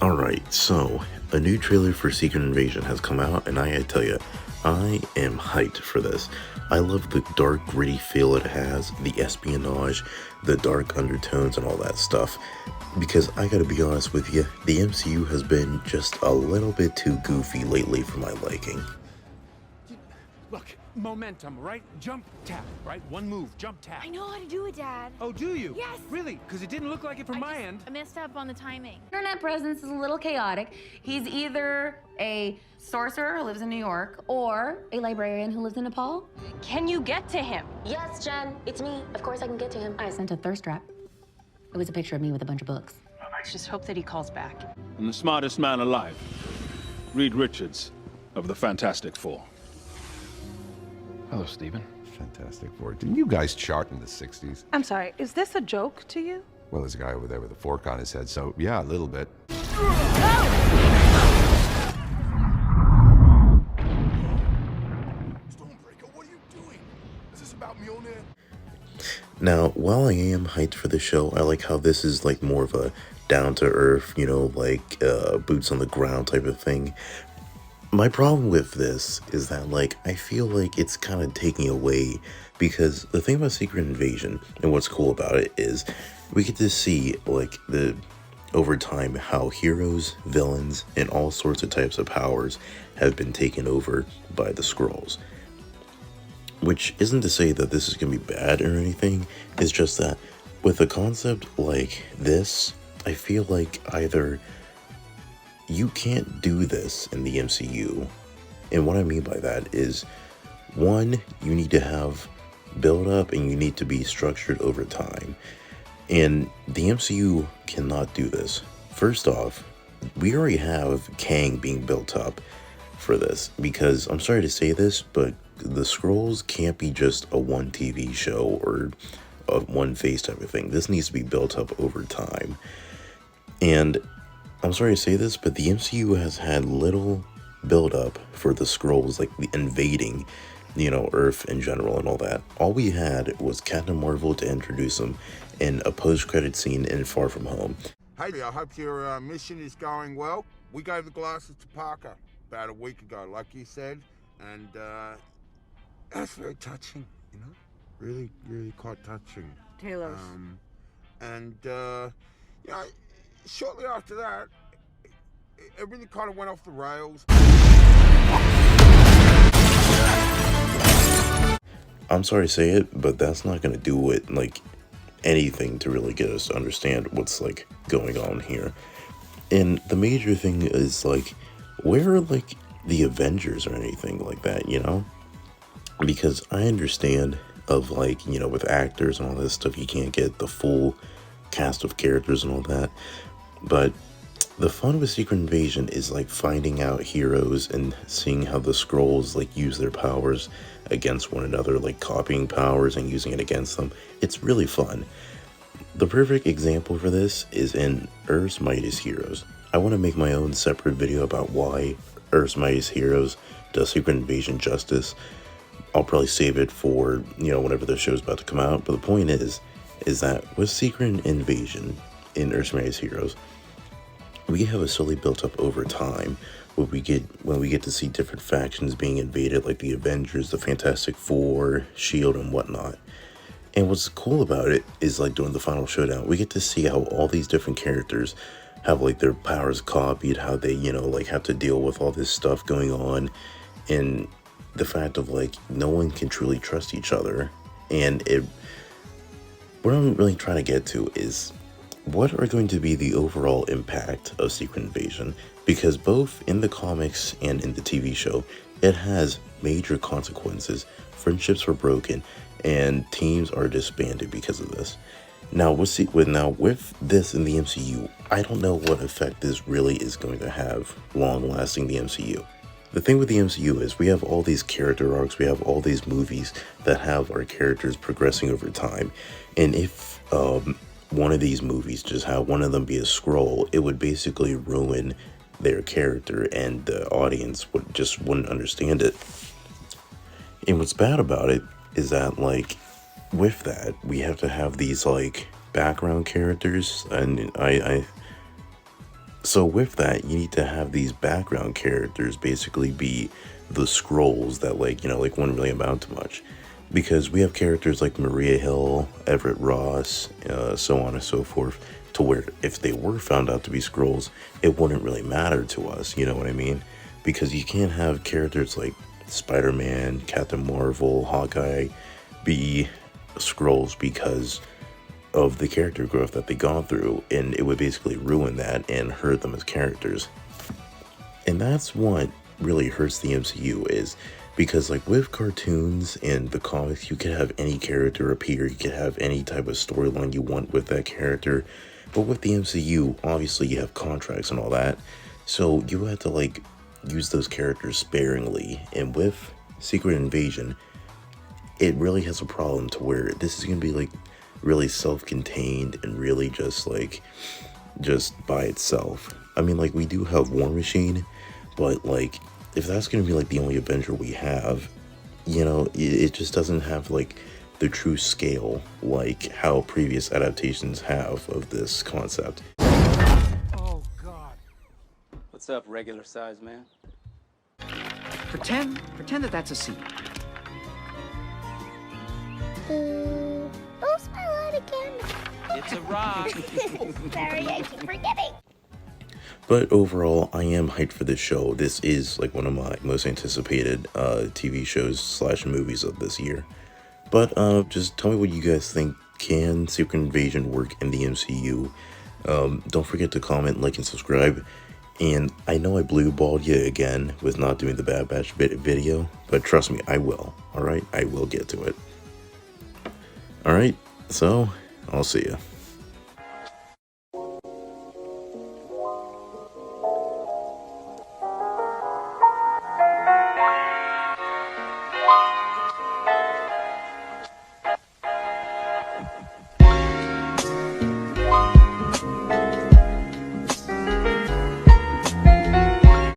Alright, so a new trailer for Secret Invasion has come out, and I gotta tell you, I am hyped for this. I love the dark, gritty feel it has, the espionage, the dark undertones, and all that stuff. Because I gotta be honest with you, the MCU has been just a little bit too goofy lately for my liking. Look, momentum, right? Jump, tap, right? One move, jump, tap. I know how to do it, Dad. Oh, do you? Yes. Really? Because it didn't look like it from my end. I messed up on the timing. Internet presence is a little chaotic. He's either a sorcerer who lives in New York or a librarian who lives in Nepal. Can you get to him? Yes, Jen, it's me. Of course I can get to him. I sent a thirst trap. It was a picture of me with a bunch of books. Let's just hope that he calls back. And the smartest man alive, Reed Richards of the Fantastic Four. Hello, Stephen. Fantastic Four. Didn't you guys chart in the 60s? I'm sorry, is this a joke to you? Well, there's a guy over there with a fork on his head, so yeah, a little bit. Stormbreaker, what are you doing? Is this about Mjolnir? Now, while I am hyped for the show, I like how this is like more of a down-to-earth, like boots on the ground type of thing. My problem with this is that, I feel like it's kind of taking away, because the thing about Secret Invasion, and what's cool about it, is we get to see, over time, how heroes, villains, and all sorts of types of powers have been taken over by the Skrulls. Which isn't to say that this is going to be bad or anything, it's just that with a concept like this, I feel like either you can't do this in the MCU, and what I mean by that is, one, you need to have build up and you need to be structured over time, and the MCU cannot do this. First off, we already have Kang being built up for this, because I'm sorry to say this, but the Skrulls can't be just a one TV show or a one face type of thing. This needs to be built up over time. And I'm sorry to say this, but the MCU has had little build up for the Skrulls, invading, Earth in general and all that. All we had was Captain Marvel to introduce them in a post-credit scene in Far From Home. Hey, I hope your mission is going well. We gave the glasses to Parker about a week ago, like you said, and that's very touching, Really, really quite touching. Taylor's. Shortly after that, everything kind of went off the rails. I'm sorry to say it, but that's not going to do it, anything to really get us to understand what's, going on here. And the major thing is, where are, the Avengers or anything like that, Because I understand of, with actors and all this stuff, you can't get the full cast of characters and all that. But the fun with Secret Invasion is finding out heroes and seeing how the Skrulls use their powers against one another, copying powers and using it against them. It's really fun. The perfect example for this is in Earth's Mightiest Heroes. I want to make my own separate video about why Earth's Mightiest Heroes does Secret Invasion justice. I'll probably save it for, whenever the show's about to come out. But the point is that with Secret Invasion in Earth's Mightiest Heroes, we have a slowly built up over time when we get to see different factions being invaded, like the Avengers, the Fantastic Four, S.H.I.E.L.D., and whatnot. And what's cool about it is, during the final showdown, we get to see how all these different characters have, their powers copied, how they, have to deal with all this stuff going on, and the fact of, no one can truly trust each other. And what I'm really trying to get to is, what are going to be the overall impact of Secret Invasion? Because both in the comics and in the TV show, it has major consequences. Friendships were broken, and teams are disbanded because of this. Now, with this in the MCU, I don't know what effect this really is going to have long-lasting the MCU. The thing with the MCU is we have all these character arcs, we have all these movies that have our characters progressing over time. And if one of these movies just have one of them be a Skrull, it would basically ruin their character, and the audience wouldn't understand it. And what's bad about it is that with that, we have to have these background characters, and I So with that, you need to have these background characters basically be the Skrulls that, like, you know, like wouldn't really amount to much. Because we have characters like Maria Hill, Everett Ross, so on and so forth, to where if they were found out to be Skrulls, it wouldn't really matter to us, you know what I mean? Because you can't have characters like Spider-Man, Captain Marvel, Hawkeye be Skrulls because of the character growth that they've gone through, and it would basically ruin that and hurt them as characters. And that's what really hurts the MCU, is because like with cartoons and the comics, you could have any character appear, you could have any type of storyline you want with that character, but with the MCU, obviously you have contracts and all that, so you have to like use those characters sparingly. And with Secret Invasion, it really has a problem to where this is going to be like really self-contained and really just by itself. I mean, like, we do have War Machine, but like if that's going to be like the only Avenger we have, you know, it just doesn't have like the true scale like how previous adaptations have of this concept. Oh, God. What's up, regular size man? Pretend that that's a scene. Don't smell it again. It's a rock. Sorry, I keep forgetting. But overall, I am hyped for this show. This is like one of my most anticipated TV shows / movies of this year. But just tell me what you guys think. Can Secret Invasion work in the MCU? Don't forget to comment, like, and subscribe. And I know I blue-balled you again with not doing the Bad Batch video, but trust me, I will. Alright? I will get to it. Alright, so I'll see ya.